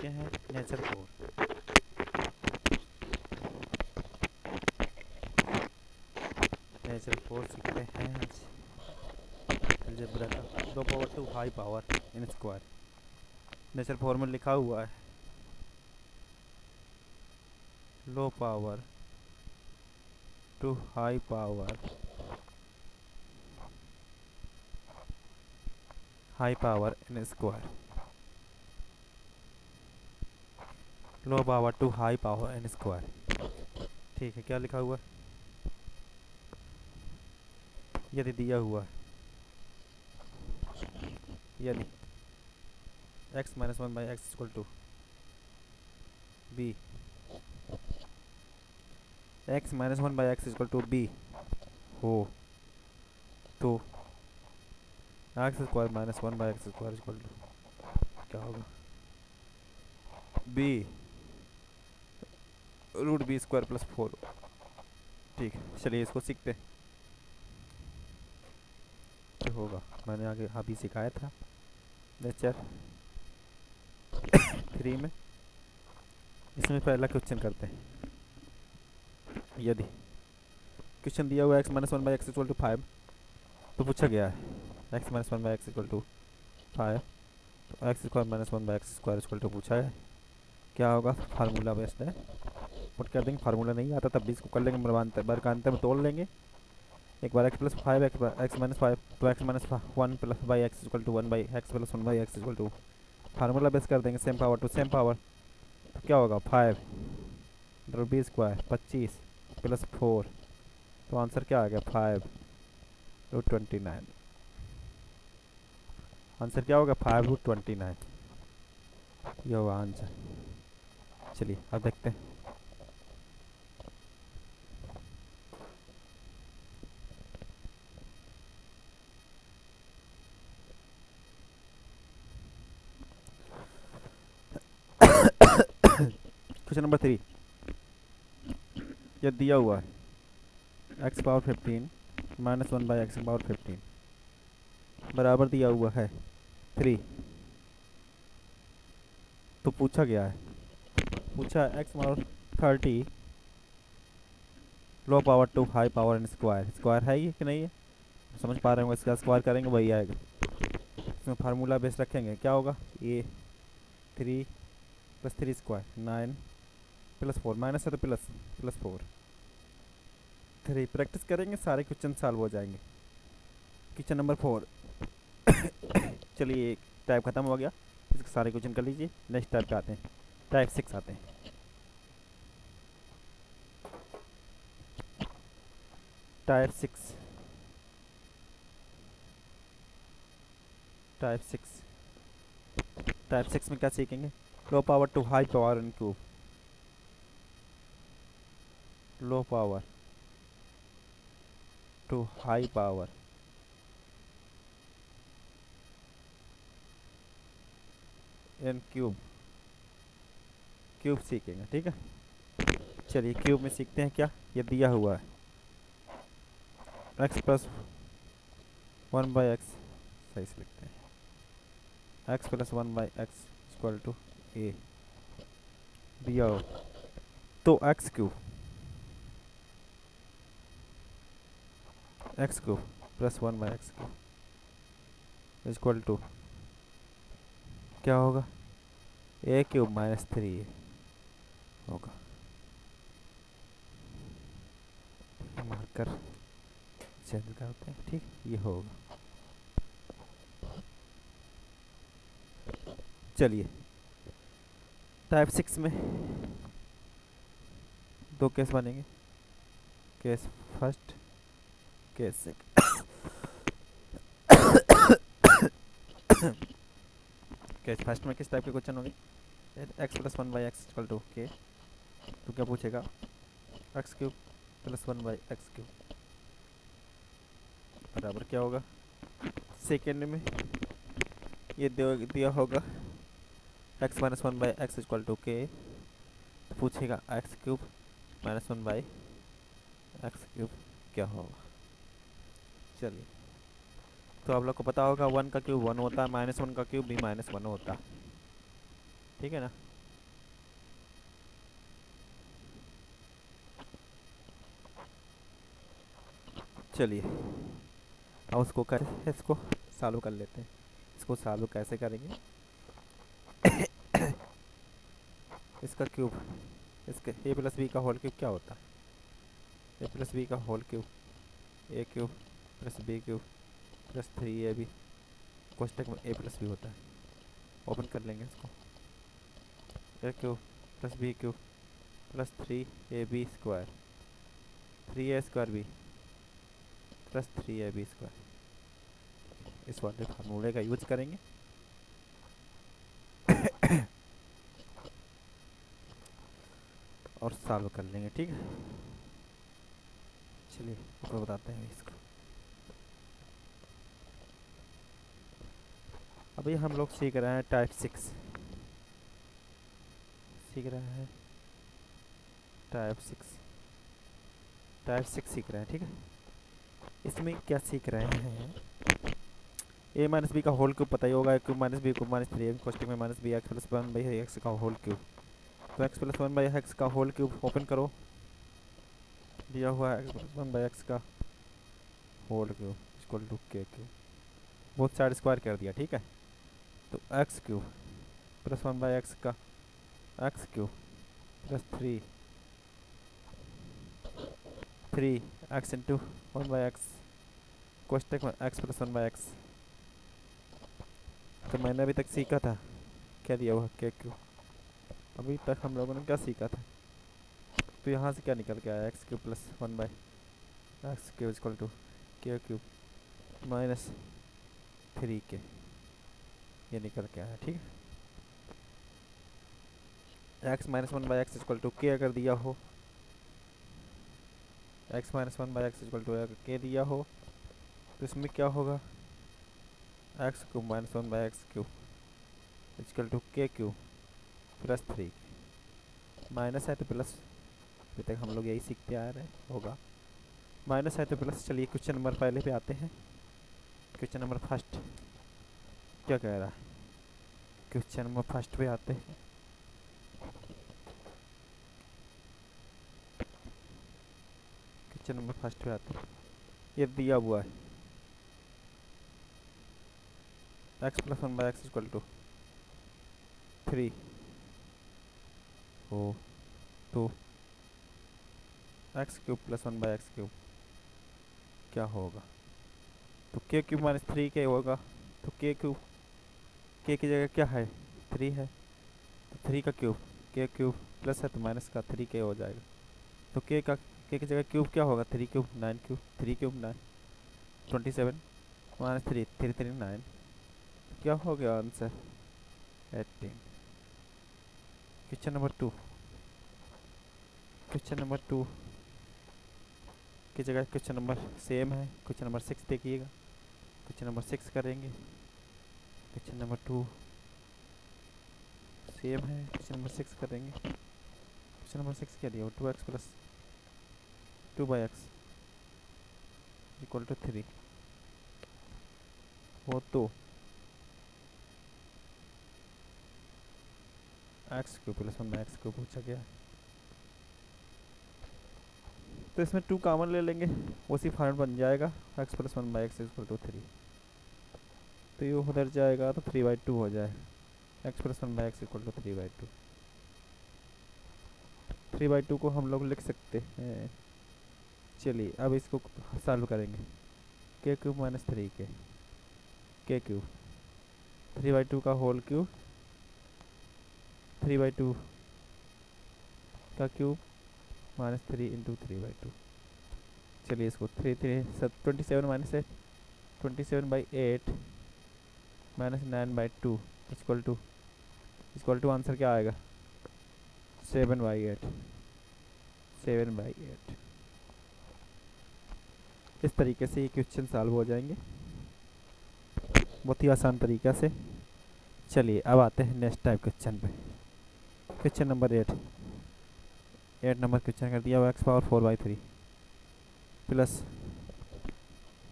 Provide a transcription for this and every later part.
चुके हैं nature 4। Nature 4 सीखते हैं आज अलजेब्रा का। Low power to high power in square. Nature 4 में लिखा हुआ है low power to high power in square. Low power to high power in square. ठीक है, क्या लिखा हुआ है? यदि दिया हुआ है यदि x minus one by x equal to B, x minus one by x equal to B हो तो X square minus one by X square equal to क्या होगा? B root B square plus 4। ठीक है, चलिए इसको सीखते हैं क्या होगा। मैंने आगे अभी सिखाया था नेचर 3 में। इसमें पहला क्वेश्चन करते हैं। यदि क्वेश्चन दिया हुआ X minus one by x equal to 5, तो पूछा गया है x minus one by x equal to 5, तो X square minus one by X square equal to पूछा है। क्या होगा? फार्मूला बेस्ड है, पुट कर देंगे। फार्मूला नहीं आता तब भी इसको कर लेंगे, बरकानते में तोड़ लेंगे। एक बार एक्स प्लस 5 एक्स माइनस 5, तो x minus one plus by x equal to one by X plus one by x equal to formula base कर देंगे, same power to same power. तो क्या होगा? 5 रूट बी स्क्वायर 25 प्लस 4, तो answer क्या आ गया? 5 रूट 29। आंसर क्या होगा? 5 रूट 29। ये होगा आंसर। चलिए अब देखते हैं। क्वेश्चन नंबर 3, यह दिया हुआ है X power 15 minus one by x power 15 बराबर दिया हुआ है 3। तो पूछा गया है, पूछा है X power 30 low power to high power in square. Square है ये कि नहीं है? समझ पा रहे होंगे, इसका स्क्वायर करेंगे वही आएगा। इसमें फार्मूला बेस रखेंगे, क्या होगा? ये 3 प्लस 3 स्क्वायर 9 प्लस 4, माइनस है तो प्लस प्लस 4 3। प्रैक्टिस करेंगे, सारे क्वेश्चन सॉल्व हो जाएंगे। Question number 4। चलिए एक टाइप खत्म हो गया, इसके सारे क्वेश्चन कर लीजिए। नेक्स्ट टाइप पे आते हैं, टाइप 6 आते हैं। टाइप 6, टाइप 6, टाइप 6 में क्या सीखेंगे? Low power to high power in cube. Low power to high power in cube, cube सीखेंगे। ठीक है, चलिए क्यूब में सीखते हैं। क्या ये दिया हुआ है x plus one by x, सही से लिखते हैं, x plus one by x equal to a दिया हो तो x cube plus one by x cube equal to क्या होगा? ए क्यूब माइनस 3 होगा। मार्कर चेंज करते हैं। ठीक, ये होगा। चलिए टाइप 6 में दो केस बनेंगे, case first, case second. Case first में किस टाइप के क्वेश्चन होंगे? X plus one by x equal to K, तो क्या पूछेगा? X cube plus one by x cube बराबर क्या होगा? सेकेंड में ये दिया होगा X minus one by x equal to K, तो पूछेगा X cube minus one by x cube क्या होगा? चलिए, तो आप लोग को पता होगा 1 का क्यूब 1 होता है, -1 का क्यूब भी -1 होता है। ठीक है ना? चलिए अब उसको इसको सॉल्व कर लेते हैं। इसको सॉल्व कैसे करेंगे? इसका क्यूब, इसके ए प्लस बी का होल क्यूब क्या होता है? ए प्लस बी का whole cube a cube plus b cube plus 3ab कोष्टक में ए प्लस बी होता है। ओपन कर लेंगे इसको। A cube plus b cube plus 3ab square 3a square b plus 3ab square, इस वाले फार्मूले का यूज करेंगे। और सॉल्व कर लेंगे, ठीक है। चलिए आपको बताते हैं इसको। अभी हम लोग सीख रहे हैं टाइप 6, सीख रहे हैं टाइप 6 सीख रहे हैं, ठीक है। इसमें क्या सीख रहे हैं? ए माइनस बी का होल क्यूब पता ही होगा, cube minus B cube minus 3 कोष्टक में minus B X plus 1/x का होल क्यूब। तो एक्स प्लस 1/x का होल क्यूब ओपन करो, दिया हुआ है एक्स प्लस 1/x का whole cube equal to k cube, both side square कर दिया, ठीक है। तो एक्स क्यूब प्लस 1/x का x cube plus 3 x into 1/x कोष्टक में एक्स प्लस 1/x। तो मैंने अभी तक सीखा था क्या दिया हुआ के क्यूब, अभी तक हम लोगों ने क्या सीखा था? तो यहाँ से क्या निकल के आया? X cube plus 1/x cube equal to k cube minus 3k, ये निकल के आया, ठीक है। X minus 1/x equal to के अगर दिया हो, x minus 1/x equal to के दिया हो, तो इसमें क्या होगा? X cube minus 1/x cube equal to k cube plus 3, minus है तो प्लस, अभी तक हम लोग यही सीखते आ रहे होगा, माइनस है तो प्लस। चलिए क्वेश्चन नंबर पहले पे आते हैं। क्वेश्चन नंबर फर्स्ट क्या कह रहा है? क्वेश्चन नंबर फर्स्ट पे आते हैं। क्वेश्चन नंबर फर्स्ट पे आते हैं। ये दिया हुआ है x plus 1/x equal to 3 हो, तो x cube plus 1/x cube क्या होगा? तो के क्यूब माइनस 3k होगा। तो के क्यूब, के की जगह क्या है? 3 है, तो 3 का क्यूब, के क्यूब प्लस है तो माइनस का 3k हो जाएगा। तो के की जगह क्यूब क्या होगा? 3 क्यूब 9 क्यूब 3 क्यूब 9 27 माइनस 3 3 3 9, क्या हो गया answer? 18। Question number 2, question number 2 की जगह क्वेश्चन नंबर सेम है। क्वेश्चन नंबर 6 देखिएगा, क्वेश्चन नंबर 6 करेंगे। क्वेश्चन नंबर 2 सेम है, क्वेश्चन नंबर 6 करेंगे। क्वेश्चन नंबर 6 क्या दिया? 2x plus 2/x equal to 3 हो, तो एक्स क्यूब प्लस 1/x को पूछा गया, तो इसमें 2 कॉमन ले लेंगे, उसी फॉर्म बन जाएगा x plus 1/x equal to 3। तो ये उधर जाएगा तो 3/2 हो जाएगा। X plus 1/x equal to 3/2। 3/2 को हम लोग लिख सकते हैं। चलिए अब इसको सॉल्व करेंगे। के क्यूब माइनस 3k, के क्यूब 3/2 का होल क्यूब 3/2 का क्यूब माइनस 3 इंटू 3/2। चलिए इसको 27 minus 8 27/8 minus 9/2 equal to answer क्या आएगा? 7/8 7/8। इस तरीके से ये क्वेश्चन सॉल्व हो जाएंगे बहुत ही आसान तरीक़ा से। चलिए अब आते हैं नेक्स्ट टाइप क्वेश्चन पे। क्वेश्चन नंबर 8 नंबर क्वेश्चन कर दिया हुआ x power 4/3 plus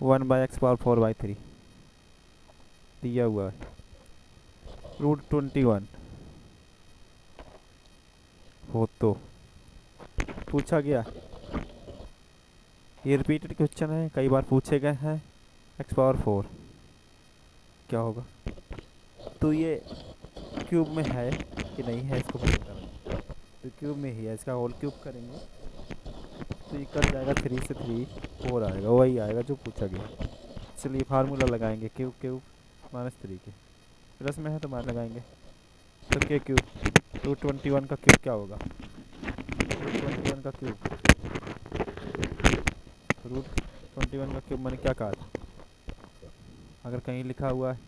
1/x power 4/3 दिया हुआ है √21 हो, तो पूछा गया ये रिपीटेड क्वेश्चन है, कई बार पूछे गए हैं। एक्स पावर 4 क्या होगा? तो ये क्यूब में है कि नहीं है इसको पता करना। तो क्यूब में ही है, इसका होल क्यूब करेंगे तो ये कट जाएगा, 3 से 3 4 आएगा, वही आएगा जो पूछा गया। चलिए फार्मूला लगाएंगे, क्यूब क्यूब -3 के प्लस में है तो माइनस लगाएंगे। तो के क्यूब √21 का क्यूब क्या होगा? √21 का क्यूब, √21 का क्यूब मैंने क्या कहा था? अगर कहीं लिखा हुआ है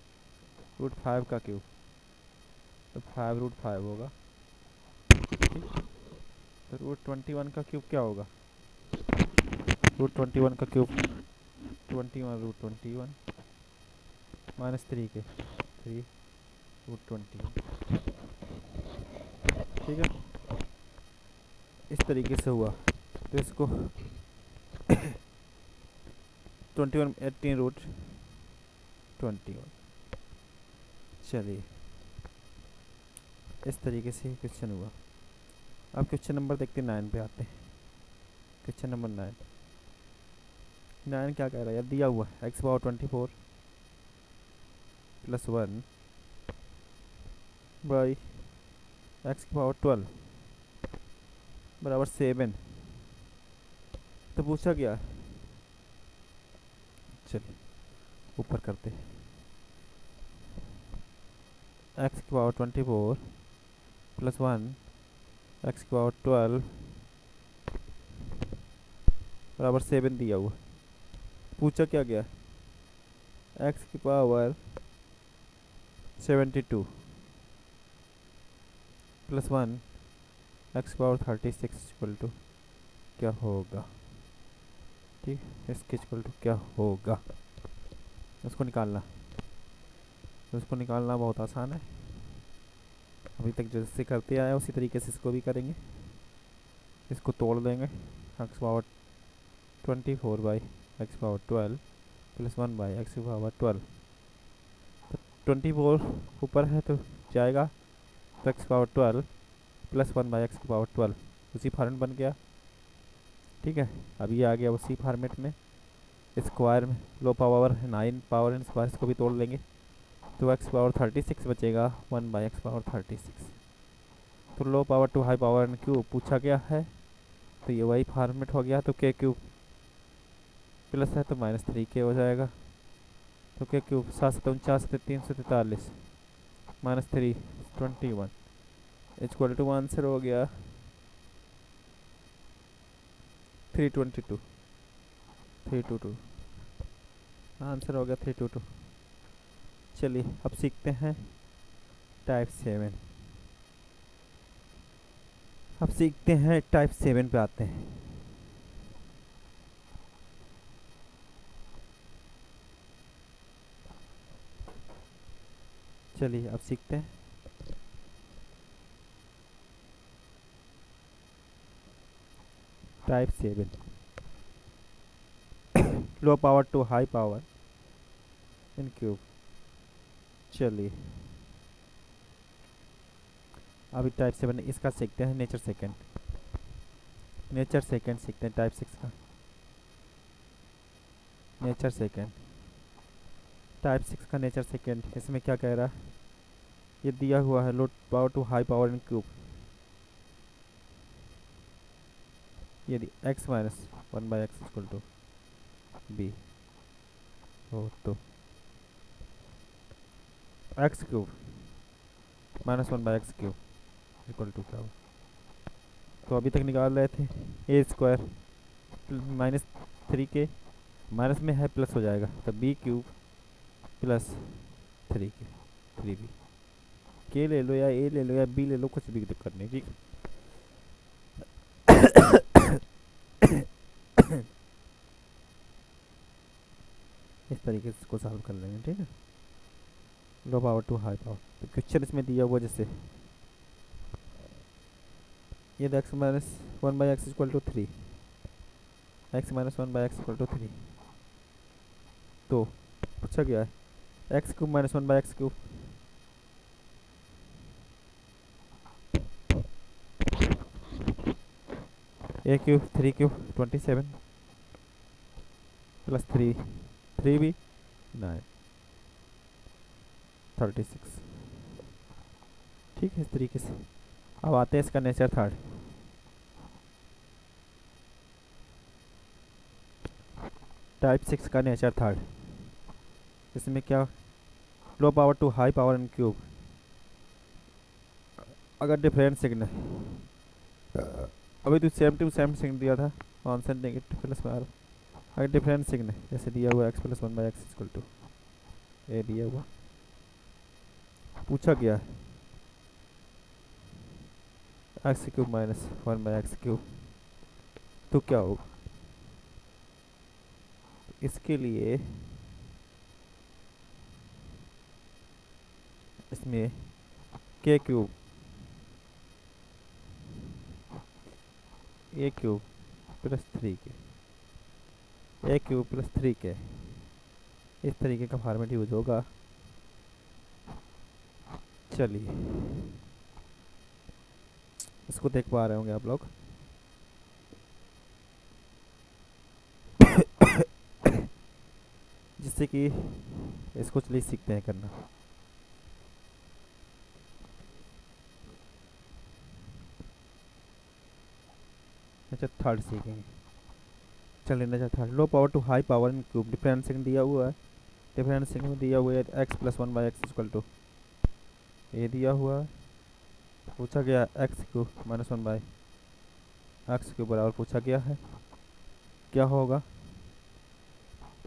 √5 का क्यूब तो 5√5 होगा। ठीक, तो √21 का क्यूब क्या होगा? √21 का क्यूब 21 √21 -3 के 3 √21। ठीक है, इस तरीके से हुआ। तो इसको 21 18√21। चलिए इस तरीके से क्वेश्चन हुआ। अब क्वेश्चन नंबर देखते 9 पे आते हैं। क्वेश्चन नंबर 9 क्या कह रहा है? दिया हुआ है x पावर 24 + 1 बाई x की पावर 12 बराबर 7। तो पूछा गया है, चलिए ऊपर करते हैं। x की पावर 24 + 1 x की पावर 12 बराबर 7 दिया हुआ। पूछा क्या गया? x की पावर 72 + 1 x की पावर 36 = क्या होगा? ठीक, इसके इक्वल टू क्या होगा उसको निकालना। तो उसको निकालना बहुत आसान है, अभी तक जैसे करते आए उसी तरीके से इसको भी करेंगे। इसको तोड़ देंगे, x power 24 by x power 12 + 1 by x power 12। तो 24 ऊपर है तो जाएगा, तो x power 12 + 1 by x power 12 उसी फॉर्मेट बन गया। ठीक है, अब ये आ गया उसी फॉर्मेट में। स्क्वायर में लो पावर 9 पावर एन स्क्वायर, इसको भी तोड़ लेंगे तो x पावर 36 बचेगा 1 बाई x पावर 36। तो low power to high power n cube पूछा गया है, तो ये वही फॉर्मेट हो गया। तो के क्यूब प्लस है तो -3k हो जाएगा। तो के क्यूब 7 × 49 = 343 -3 21 इक्वल टू आंसर हो गया 322 322। आंसर हो गया 322। चलिए अब सीखते हैं टाइप 7। अब सीखते हैं टाइप 7 पे आते हैं। चलिए अब सीखते हैं type 7, low power to high power in cube. चलिए अभी टाइप 7 इसका सीखते हैं, नेचर सेकंड सीखते हैं। टाइप 6 का नेचर सेकंड, टाइप 6 का नेचर सेकंड। इसमें क्या कह रहा है? ये दिया हुआ है low power to high power in cube. यदि x - 1 बाई x = b हो तो x cube -1 by x cube equal to क्या हो? तो अभी तक निकाल रहे थे ए स्क्वायर -3k माइनस में है प्लस हो जाएगा, तो b क्यूब + 3k 3b। के ले लो या ए ले लो या बी ले लो, कुछ भी दिक्कत नहीं। ठीक, इस तरीके से इसको सॉल्व कर लेंगे। ठीक है, low power to high power. तो क्वेश्चन इसमें दिया हुआ जैसे ये x - 1 by x = 3, x - 1 by x = 3। तो पूछा गया है x cube - 1 by x cube. a cube 3 cube 27 plus three, three भी 9, 36। ठीक है, इस तरीके से। अब आते हैं इसका नेचर थर्ड। टाइप 6 का नेचर थर्ड, इसमें क्या, low power to high power in cube. अगर डिफरेंट सिग्नल, अभी तो सेम टू सेम सिग्नल दिया था, कॉन्सेंट नेगेटिव प्लस में, अगर डिफरेंट सिग्नल जैसे दिया हुआ x plus one by x equal to a दिया हुआ, पूछा गया x cube minus one by x cube, तो क्या होगा। इसके लिए इसमें के cube a cube plus three के, ए क्यूब प्लस थ्री के, इस तरीके का फॉर्मेट यूज होगा। चलिए, इसको देख पा रहे होंगे आप लोग। जिससे कि इसको चलिए सीखते हैं करना। अच्छा, थर्ड सीखेंगे। चलिए अच्छा, third, low power to high power in cube, differentiation दिया हुआ है, डिफरेंशिएशन में दिया हुआ है x plus one by x equal to ये दिया हुआ है। पूछा गया x cube minus one by x cube बराबर पूछा गया है, क्या होगा।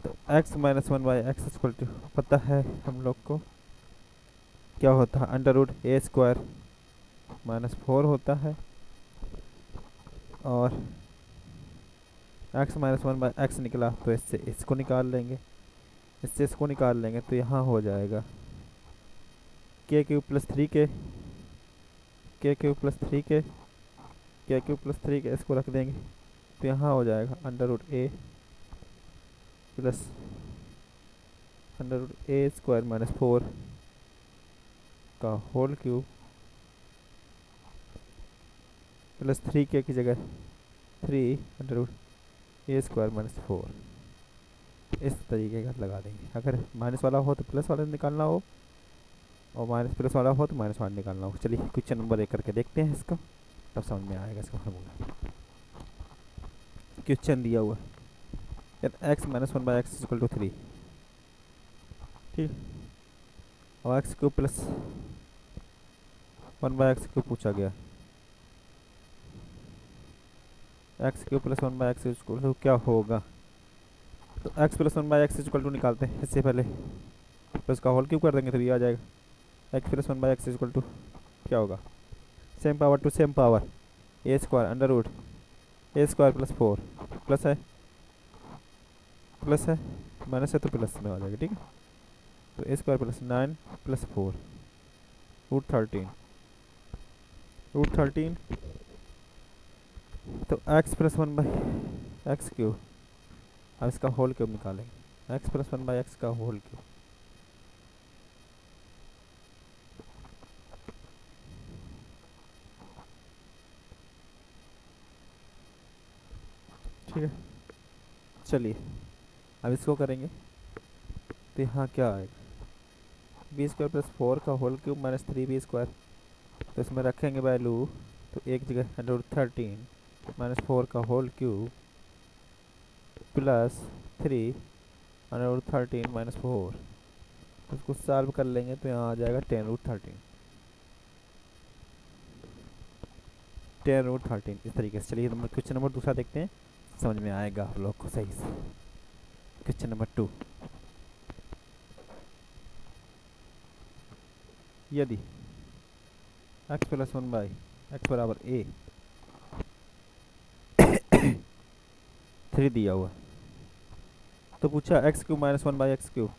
तो x minus one by x equal to पता है हम लोग को क्या होता है, under root a square minus four होता है, और x minus one by x निकला तो इससे इसको निकाल लेंगे, इससे इसको निकाल लेंगे तो यहाँ हो जाएगा के क्यूब प्लस थ्री के, के क्यूब प्लस थ्री के, के क्यूब प्लस थ्री के, इसको रख देंगे तो यहाँ हो जाएगा under root A plus under root a square minus four का होल क्यूब प्लस थ्री के की जगह three under root a square minus four, इस तरीके का लगा देंगे। अगर माइनस वाला हो तो प्लस वाला निकालना हो, और माइनस प्लस वाला हो तो माइनस वन निकालना हो। चलिए क्वेश्चन नंबर एक करके देखते हैं इसका, तब समझ में आएगा इसका फॉर्मूला। क्वेश्चन दिया हुआ है x minus one by x equal to three, ठीक, और x cube plus one by x cube पूछा गया, x cube plus one by x equal to क्या होगा। तो x plus one by x equal to निकालते हैं, इससे पहले प्लस का होल क्यूब कर देंगे तो ये आ जाएगा x plus one by x equal to क्या होगा, same power to same power a square under root a square plus four, plus है प्लस है, माइनस है तो प्लस में आ जाएगा, ठीक है। तो a square plus nine plus four root thirteen, root thirteen, तो x plus one by x cube, अब इसका होल क्यूब निकालेंगे, x plus one by x का होल क्यूब, ठीक है। चलिए अब इसको करेंगे तो यहाँ क्या आएगा, बी स्क्वायर प्लस फोर का whole cube minus three b square, तो इसमें रखेंगे वैल्यू, तो एक जगह under root thirteen minus four का whole cube plus three under root thirteen minus four, उसको सॉल्व कर लेंगे तो यहाँ आ जाएगा ten root thirteen, ten root thirteen, इस तरीके से। चलिए क्वेश्चन नंबर दूसरा देखते हैं, समझ में आएगा आप लोग को सही से। क्वेश्चन नंबर टू, यदि x plus one by x बराबर ए थ्री दिया हुआ, तो पूछा x cube minus one by x cube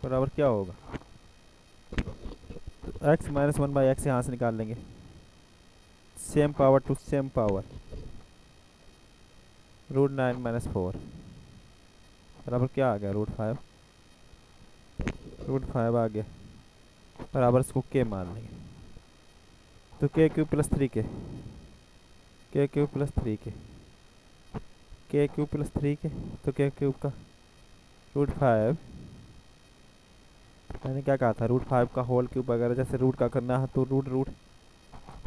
बराबर क्या होगा। तो x minus one by x यहाँ से निकाल लेंगे, same power to same power root nine minus four बराबर क्या आ गया, रूट फाइव, रूट फाइव आ गया, बराबर इसको के मान लेंगे, तो के क्यूब प्लस थ्री के, के क्यूब प्लस थ्री के, के क्यूब प्लस 3 के, तो के क्यूब का √5, मैंने क्या कहा था, √5 का होल क्यूब अगर जैसे रूट का करना है तो रूट रूट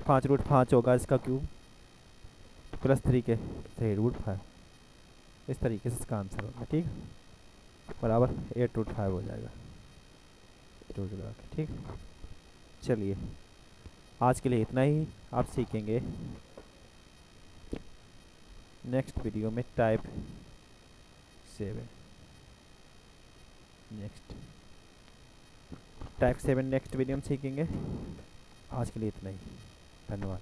5 √5 होगा इसका क्यूब प्लस 3 के सही √5। इस तरीके से इसका आंसर होगा, ठीक बराबर 8 √5 हो जाएगा रूट लगा के, ठीक। चलिए आज के लिए इतना ही। आप सीखेंगे नेक्स्ट वीडियो में टाइप 7 नेक्स्ट वीडियो में सीखेंगे। आज के लिए इतना ही, धन्यवाद।